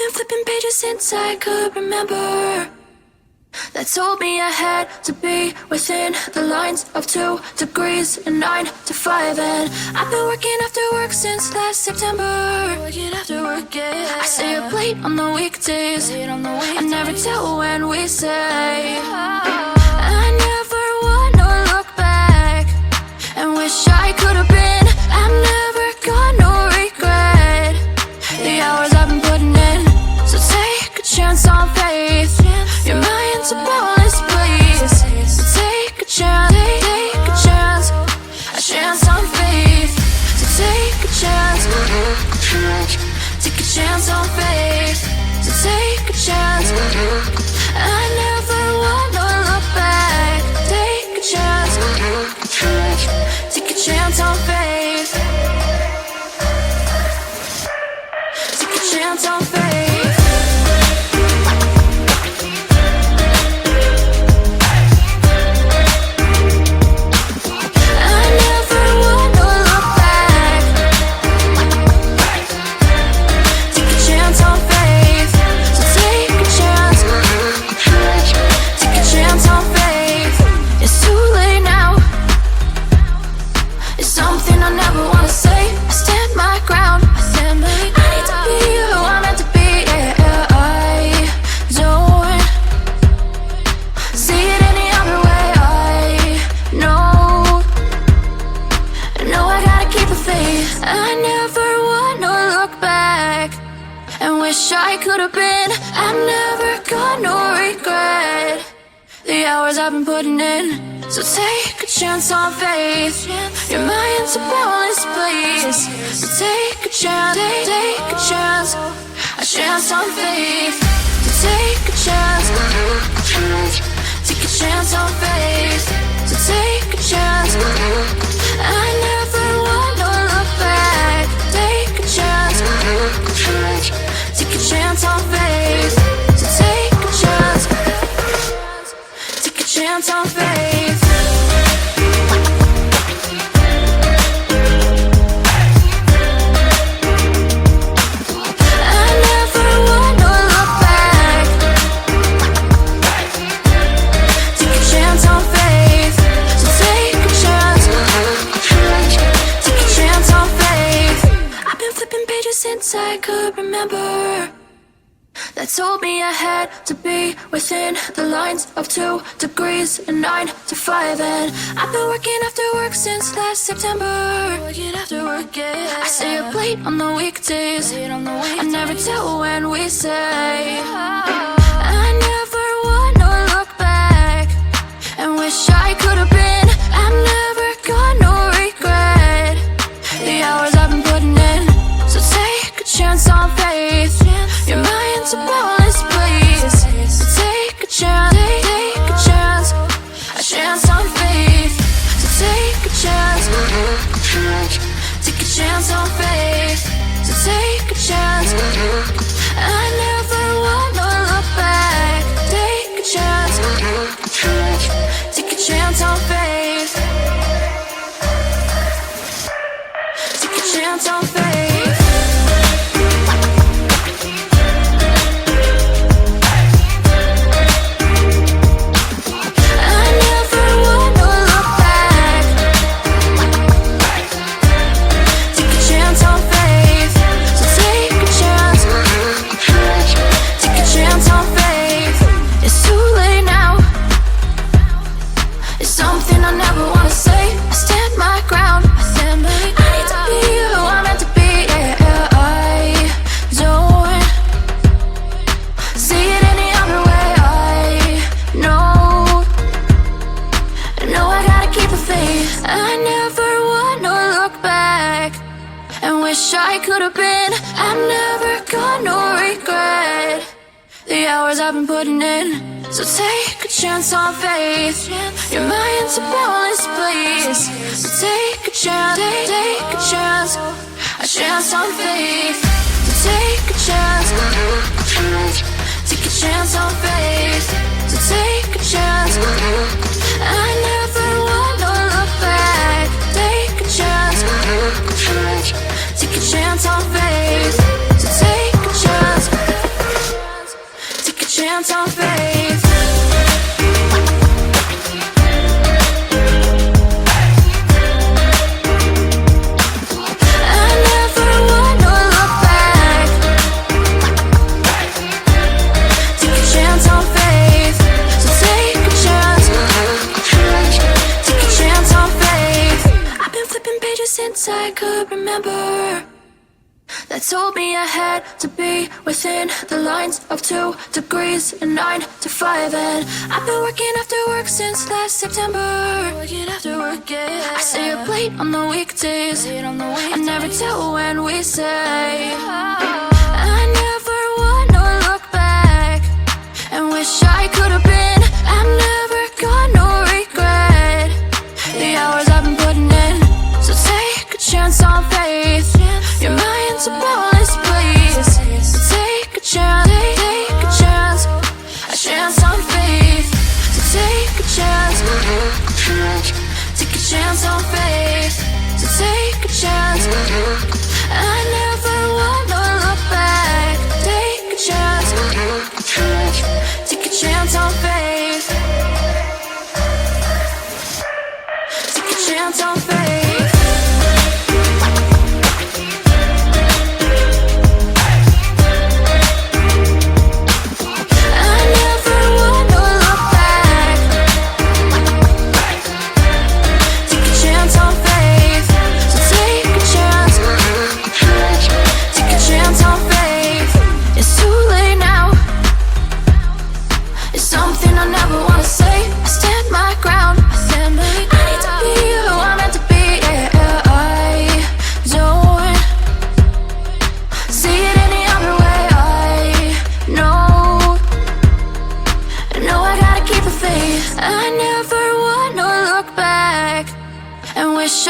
been flipping pages since I could remember, that told me I had to be within the lines of 2 degrees and 9 to 5. And I've been working after work since last September. Working after work, yeah. I stay up late on the weekdays. I never tell when we say. I never wanna look back and wish I could have been. I'm never gonna regret the hours I've been putting in. So take a chance on faith. Your mind's a boundless place. So take a chance, take a chance, a chance on faith. So take a chance, take a chance on faith. So take a chance. I never wanna look back. Take a chance, take a chance on faith. Take a chance on faith. I could have been. I'm never gonna regret the hours I've been putting in. So take a chance on faith. Your mind's a boundless place. So take a chance, take a chance, a chance on faith. So take a chance, take a chance on faith. So take a chance. I never wanna look back. Take a chance, take a chance on faith. So take a chance, take a chance on faith. I never wanna look back. Take a chance on faith. So take a chance, take a chance on faith. I've been flipping pages since I could remember, that told me I had to be within the lines of 2 degrees and 9 to 5. And I've been working after work since last September. Working after work, yeah. I stay up late on the weekdays. I never tell when we say. I never wanna look back and wish I could have been. I'm never gonna regret the hours I've been putting in. So take a chance on faith. Your mind's a boundless place. So take a chance, take a chance, a chance on faith. So take a chance, take a chance on faith. So take a chance. I never wanna look back. Take a chance, take a chance on faith. Take a chance on faith. I could have been. I'm never gonna regret the hours I've been putting in. So take a chance on faith. Your mind's a boundless place. So take a chance, take a chance, a chance on faith. So take a chance, take a chance on faith. So take a chance. I never wanna look back. Take a chance, take a chance on faith. So take a chance. since I could remember, that told me I had to be within the lines of 2 degrees and 9 to 5. And I've been working after work since last September. Working after work, yeah. I stay up late on the weekdays. I never tell when we say. I never wanna look back and wish I could have been. I've never got no regret. The hours I've been putting in, so take a chance on faith. Your mind's a boundless place. So take a chance, take a chance, a chance on faith. So take a chance, take a chance on faith. So take a chance. I never wanna look back. Take a chance, take a chance on faith. Take a chance on faith.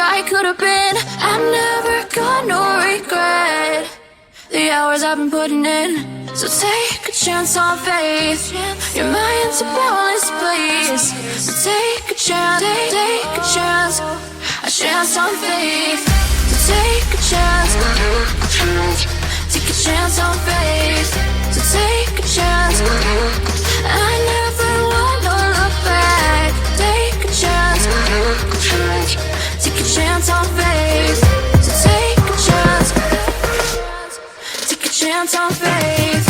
I could have been. I've never got no regret. The hours I've been putting in, so take a chance on faith. Your mind's a boundless place. So take a chance, take a chance, a chance on faith. So take a chance, take a chance on faith. So take a chance. I never wanna look back. Take a chance, take a chance on faith. So take a chance, take a chance on faith.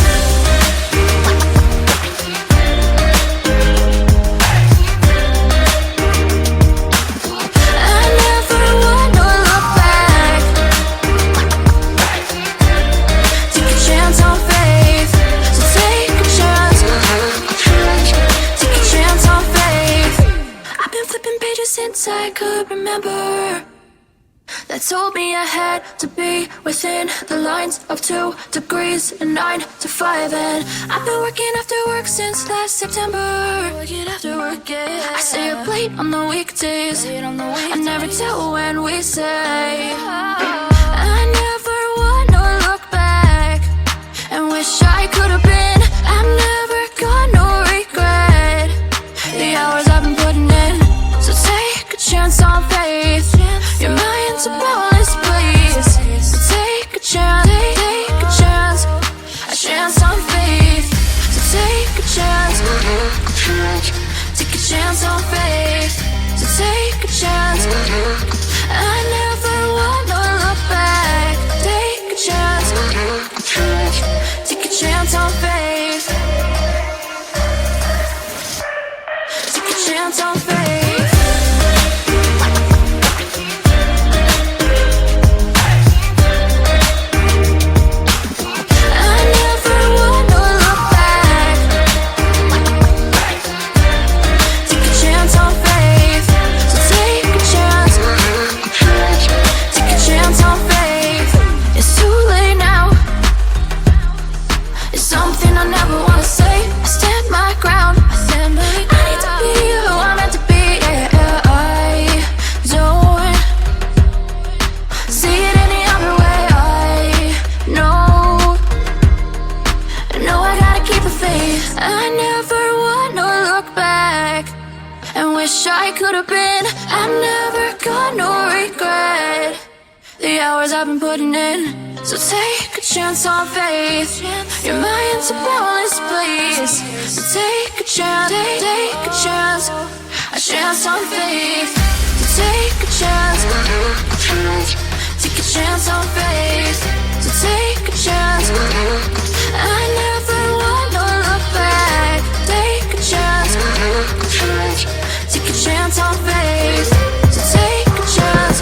I never wanna look back. Take a chance on faith. So take a chance, take a chance on faith. I've been flipping pages since I could remember, that told me I had to be within the lines of 2 degrees and 9 to 5. And I've been working after work since last September. Working after work, yeah. I stay up late on the weekdays. I never tell when we say. I never wanna look back and wish I could have been. I've never got no regret. The hours I've been putting in, so take a chance on faith. Your mind's a boundless place. So take a chance, take a chance, a chance on faith. So take a chance, take a chance on faith. So take a chance. I never wanna look back. Take a chance, take a chance on faith. Take a chance on faith. I could have been. I've never got no regret. The hours I've been putting in, so take a chance on faith. Your mind's a boundless place. So take a chance, take a chance, a chance on faith. So take a chance, take a chance on faith. So take a chance. I never wanna look back. Take a chance, take a chance on faith. So take a chance,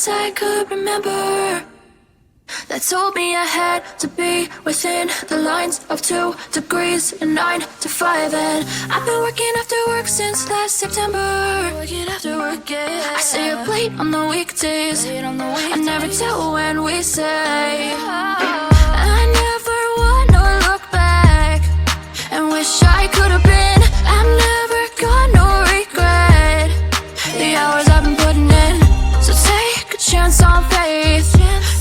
since I could remember, that told me I had to be within the lines of 2 degrees and 9 to 5. And I've been working after work since last September. Working after work, yeah. I stay up late on the weekdays. I never tell when we say. I never wanna look back and wish I could have been. I'm never gonna regret the hours I've been putting in. So take a chance on faith.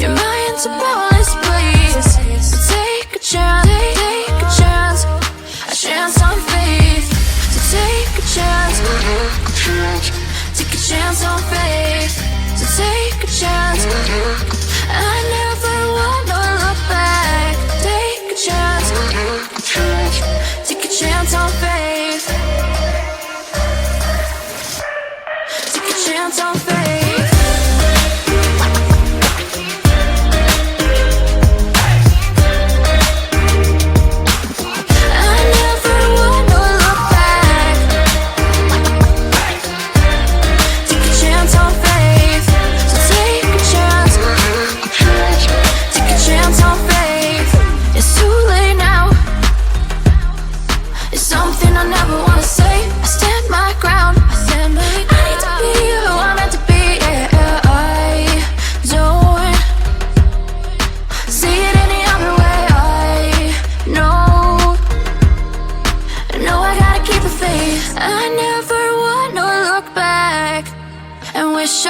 Your mind's a boundless place. So take a chance, take a chance, a chance on faith. So take a chance, take a chance on faith. So take a chance. I never wanna look back. Take a chance, take a chance on faith. Take a chance on faith.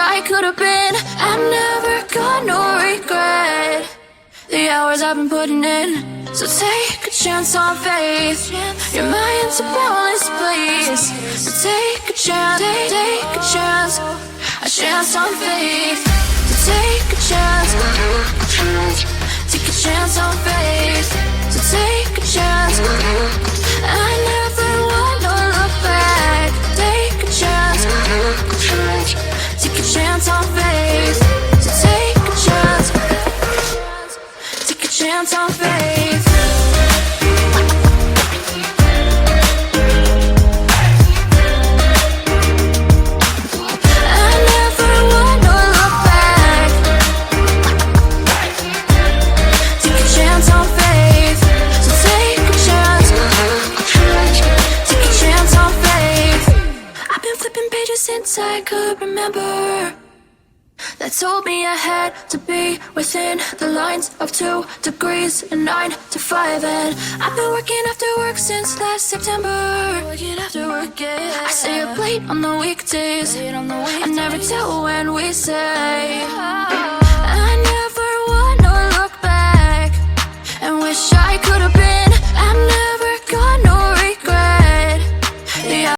I could have been. I'm never gonna regret the hours I've been putting in. So take a chance on faith. Your mind's a boundless place. So take a chance, take a chance, a chance on faith. So take a chance, take a chance on faith. So take a chance. I never wanna look back. Take a chance. Take a chance on faith. So take a chance. Take a chance on faith. I never wanna look back. Take a chance on faith. So take a chance. Take a chance on faith. I've been flipping pages since I could remember, that told me I had to be within the lines of 2 degrees and 9 to 5. And I've been working after work since last September. Working after work, yeah. I stay up late on the weekdays. I never tell when we say. I never wanna look back and wish I could have been.